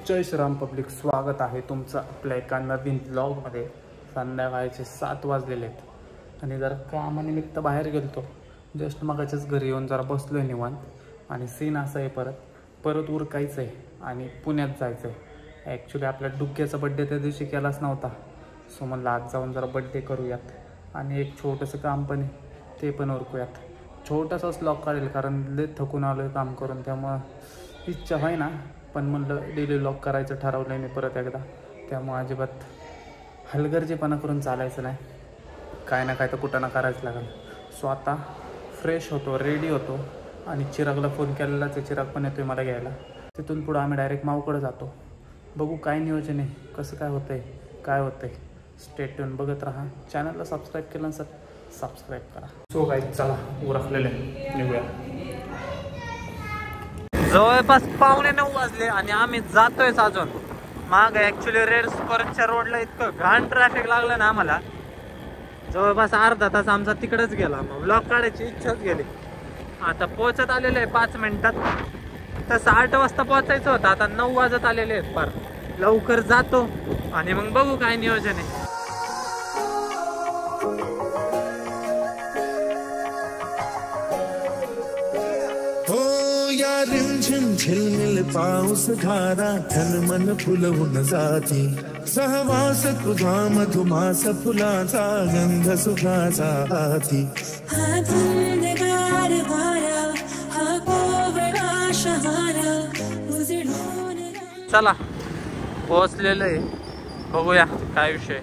जय Shriram public, स्वागत आहे तुमचं आपल्या एका नवीन ब्लॉगमध्ये। संध्याकाळचे 7 वाजलेले आहेत आणि जरा कामानिमित्त बाहेर गेलतो। जस्ट मगाच्याच घरी येऊन जरा बसलो आहे निवांत। आणि सीन असं आहे, परत उरकायचं आहे आणि पुण्यात जायचं आहे। ॲक्च्युली आपल्या डुग्ग्याचा बड्डे त्या दिवशी केलाच नव्हता, सो म्हणलं आज जाऊन जरा बड्डे करूयात आणि एक छोटंसं काम पण आहे ते पण उरकूयात। छोटासाच ब्लॉग काढेल कारण लय थकून आलो आहे काम करून, त्यामुळं इच्छा आहे ना, पण म्हणलं डेली व्लॉग करायचं ठरवलं आहे मी परत एकदा। त्यामुळे अजिबात हलगर्जीपणा करून चालायचं नाही, काय ना काय तर कुठं ना करायचं लागेल। सो आता फ्रेश होतो, रेडी होतो आणि चिरागला फोन केलेलाच आहे, चिराग पण येतो मला घ्यायला। तिथून पुढं आम्ही डायरेक्ट माऊकडे जातो। बघू काय नियोजन आहे, कसं काय होतं आहे, काय होतं आहे। स्टे ट्यून बघत राहा। चॅनलला सबस्क्राईब केलं नसेल सबस्क्राईब करा। सो गाईज चला उरकलेले निघूया। जवळपास 8:45 वाजले आणि आम्ही जातोयच अजून माग। ऍक्च्युली रेड स्कॉर्चच्या रोडला इतकं घाण ट्रॅफिक लागलं ना आम्हाला, जवळपास अर्धा तास आमचा तिकडेच गेला। मग ब्लॉग काढायची इच्छाच गेली। आता पोहोचत आलेले आहे 5 मिनिटात, तसं 8 वाजता पोहोचायचं होतं, आता 9 वाजत आलेले आहेत। फार लवकर जातो आणि मग बघू काय नियोजन आहे। रिमझिम झिलमिल पाऊस धारा तन मन फुलवून जाती। सहवास तुझा मधुमास फुलाचा गंध सुखाचा हाती। चला पोहोचलेलं आहे, बघूया काय विषय।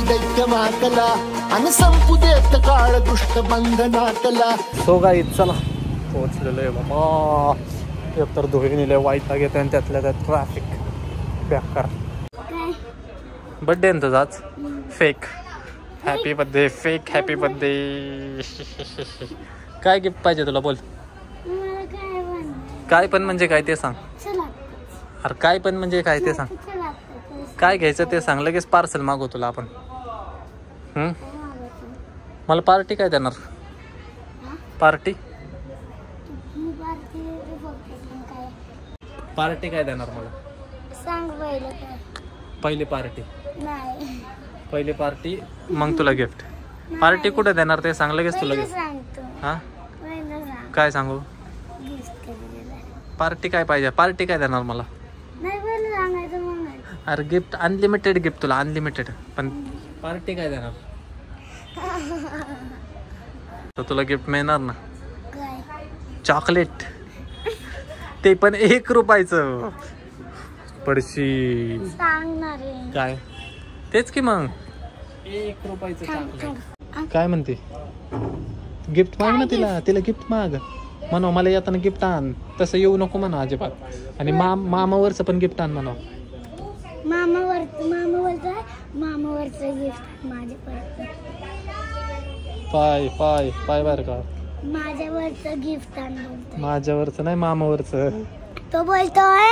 दैत्य माकला आणि संपू देत काळ दुष्ट बंधनातला। सो गाईज चला पोहोचलेलो आहे बाबा। एकतर धुळीने वाईट घेत आणि त्यातल्या त्यात ट्रॅफिक बेकार। बर्थडे तुझा आज? Fake happy birthday, fake happy birthday. काय गिफ्ट पाहिजे तुला, बोल। काय पण म्हणजे काय ते सांग। अरे काय पण म्हणजे काय ते सांग, काय घ्यायचं ते सांग, लगेच पार्सल मागवू तुला आपण। मला पार्टी काय देणार? पार्टी पार्टी काय देणार मला सांग? पहिली पार्टी पहिली पार्टी, मग तुला गिफ्ट। पार्टी कुठे देणार ते सांग, लगेच तुला गिफ्ट। हा काय सांगू? पार्टी काय पाहिजे, पार्टी काय देणार मला? अरे गिफ्ट अनलिमिटेड गिफ्ट तुला, अनलिमिटेड। पण पार्टी काय देणार? तर तुला गिफ्ट मिळणार ना, चॉकलेट, ते पण 1 रुपयाचं। पडशी काय तेच की, मग 1 रुपयाचं चॉकलेट। काय म्हणते? गिफ्ट माग ना तिला, तिला गिफ्ट माग म्हणा, मला येताना गिफ्ट आण। तसं येऊ नको म्हणा अजिबात। आणि मामावरचं पण गिफ्ट आण म्हणा। मामावरचं गिफ्ट माझ्यापर्यंत। पाय पाय पाय बर का, माझ्यावरचं गिफ्ट आण बोलतोय। माझ्यावरचं नाही, मामावरचं तो बोलतोय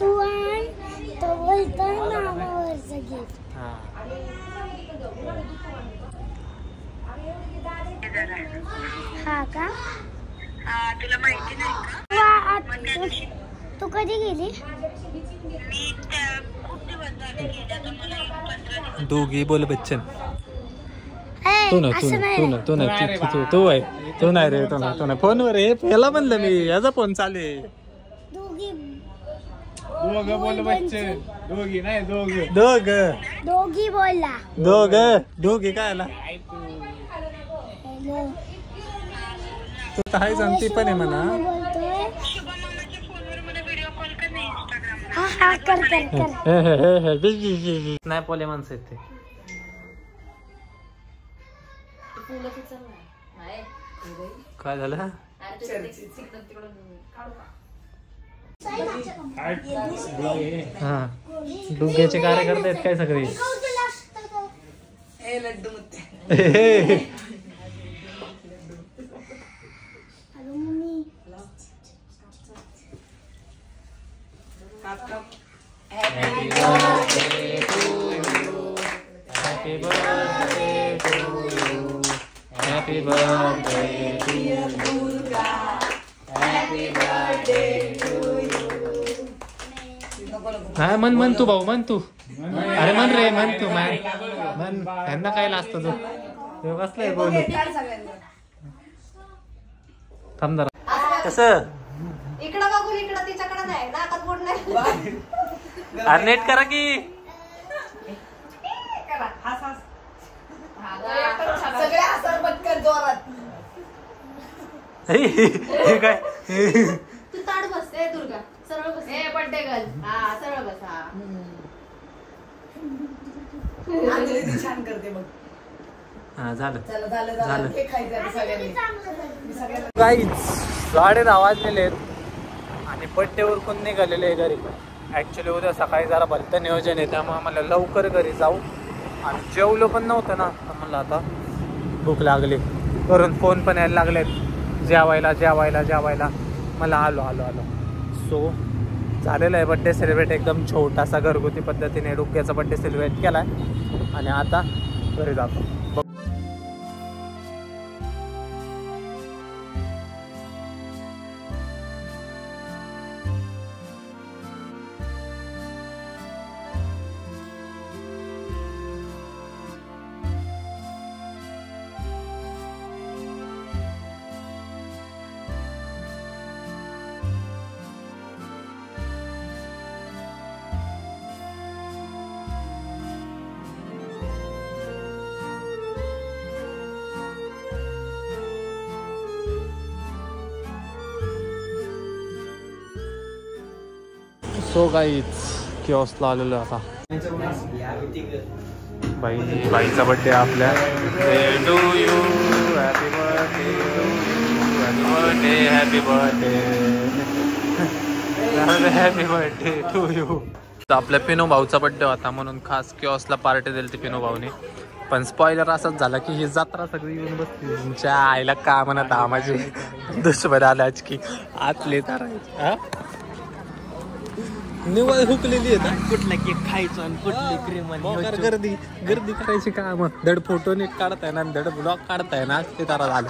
तू आण, तो बोलतोय मामावरचं गिफ्ट। हा का? तुला माहिती नाही का? तू कधी गेली? दोघी बोल बच्चन। तू नाही रे, तू नाही फोनवर आहे। पहिला म्हणलं मी, याचा फोन चालू आहे। दोघं बोल बच्चन, दोघी नाही दोघी बोलला, दोघी काय आला तू तर हाय सांगती पण आहे म्हणा। नाही पोले माणसं आहेत ते। काय झालं? हा डुग्ग्याचे कार्यकर्ते आहेत काय सगळे? हा म्हण तू भाऊ म्हण तू. अरे म्हण रे म्हण तू म्हण यांना काय लागतं तू बसलाय बोलू. थांब जरा कसं इकडं बघून इकडं तिच्याकडे नाही नाकात बोट नाही. अरे नेट करा की सगळे हसर पटकन जोरात. हे काय तू ताड बसते दुर्गा सरळ बस. ए बड्डे गर्ल हा सरळ बस. हा छान करते मग. हा झालं झालं हे खायचं सगळ्यांनी. गाईज 10:30 वाजलेले आहेत आणि बड्डेवर कोण निघालेले आहे घरी. ॲक्च्युली उद्या सकाळी जरा भलतं नियोजन आहे त्यामुळे आम्हाला लवकर घरी जाऊ. आणि जेवलो पण नव्हतं ना तर म्हणलं आता भूक लागली. करून फोन पण यायला लागलेत जेवायला. मला आलो. सो झालेलं आहे बड्डे सेलिब्रेट एकदम छोटासा घरगुती पद्धतीने डुक्याचा बड्डे सेलिब्रेट केला आहे आणि आता घरी जातो. सो गाईच किऑस्कला आलेलो आता. बाईचा बड्डे आपल्या. Happy birthday to you. आपल्या पिनू भाऊचा बड्डे होता म्हणून खास किऑस्कला पार्टी दिली ती पिनू भाऊने. पण स्पॉइलर असंच झालं की ही जत्रा सगळी येऊन बसली. तुमच्या आईला का म्हणत माझी दुश्मन आलाच की आतले तर निवळ हुकलेली आहे ना. कुठला केक खायचं आणि कुठली क्रीम गर्दी करायची का मग. धड फोटो नीट काढताय ना धड ब्लॉग काढताय ना ते तारा झालं.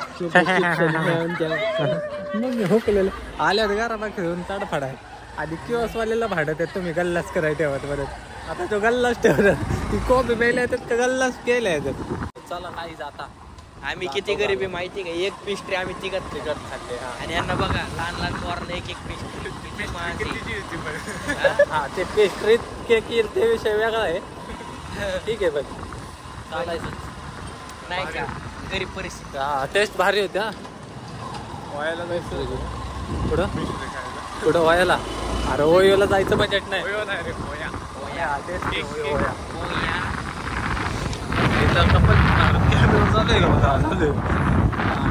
हुकलेलं आल्या घराला खेळून ताडफाड आहे. आधी किऑस्कवाल्याला भाडत आहे तुम्ही गल्लास करायला ठेवत परत. आता तो गल्लास ठेवत ती कॉपी प्यायला तर गल्लास केल्या. चला नाही जाता. आम्ही किती गरीबी माहिती का. एक पेस्ट्री आम्ही तिघत खाते आणि यांना बघा लहान पोरांना एक पेस्ट्री. हा ते पेस्ट्रीत केक येईल ते विषय वेगळा आहे. ठीक आहे बघ चालायचं नाही का गरीब परिस्थिती. हा टेस्ट भारी होत्या. वायाला जायचं पुढं वायाला. अरे ओयोला जायचं बजेट नाही.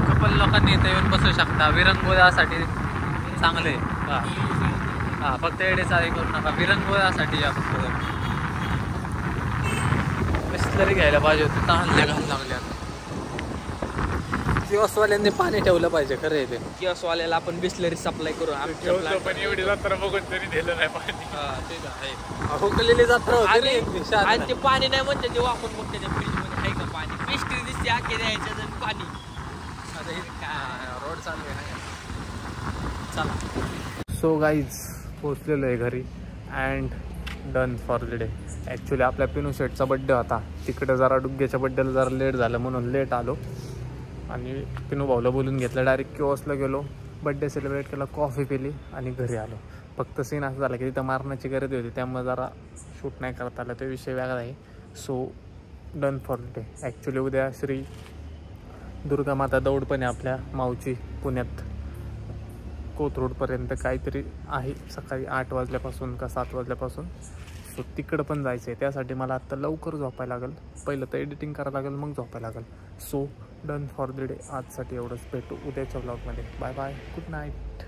कपल लोकांनी इथे येऊन बसू शकता. विरंगुळ्यासाठी चांगले. हा फक्त एवढे चाळी करू नका. विरंगुळ्यासाठी या फक्त. बिस्लरी घ्यायला पाहिजे होती. तहानल्या घाल लागल्या. किऑस्कवाल्यांनी पाणी ठेवलं पाहिजे खरं आहे ते. किऑस्कवाल्याला आपण बिस्लरी सप्लाय करू. पण एवढी जत्रा बघून तरी दिलं नाही पाणी. हुकलेली जत्रा होती आणि ते पाणी नाही म्हणते ते वापरून मग त्याच्या फ्रीज मध्ये आहे का पाणी. पेस्ट्री दिसते आखे द्यायच्या पाणी. रोड चालू आहे ना. चला. सो गाईज पोचलेलो आहे घरी and done for the day. Actually आपल्या पिनू शेटचा बड्डे होता. तिकडे जरा डुग्ग्याच्या बड्डेला जरा लेट झालं म्हणून लेट आलो आणि पिनू भाऊला बोलून घेतलं. डायरेक्ट किऑस्कला गेलो. बड्डे सेलिब्रेट केला. कॉफी पिली आणि घरी आलो. फक्त सीन असं झाला की तिथं मारण्याची गर्दी होती त्यामुळे जरा शूट नाही करता आला. तो विषय वेगळा आहे. So done for the day. Actually उद्या श्री दुर्गा माता दौड पण आहे आपल्या माऊची पुण्यात कोथरूडपर्यंत काहीतरी आहे. सकाळी 8 वाजल्यापासून का 7 वाजल्यापासून. सो तिकडं पण जायचं आहे. त्यासाठी मला आत्ता लवकर झोपायला लागेल. पहिलं तर एडिटिंग करायला लागेल मग झोपायला लागेल. So done for the day. आजसाठी एवढंच. भेटू उद्याच्या व्लॉगमध्ये. Bye bye. Good night.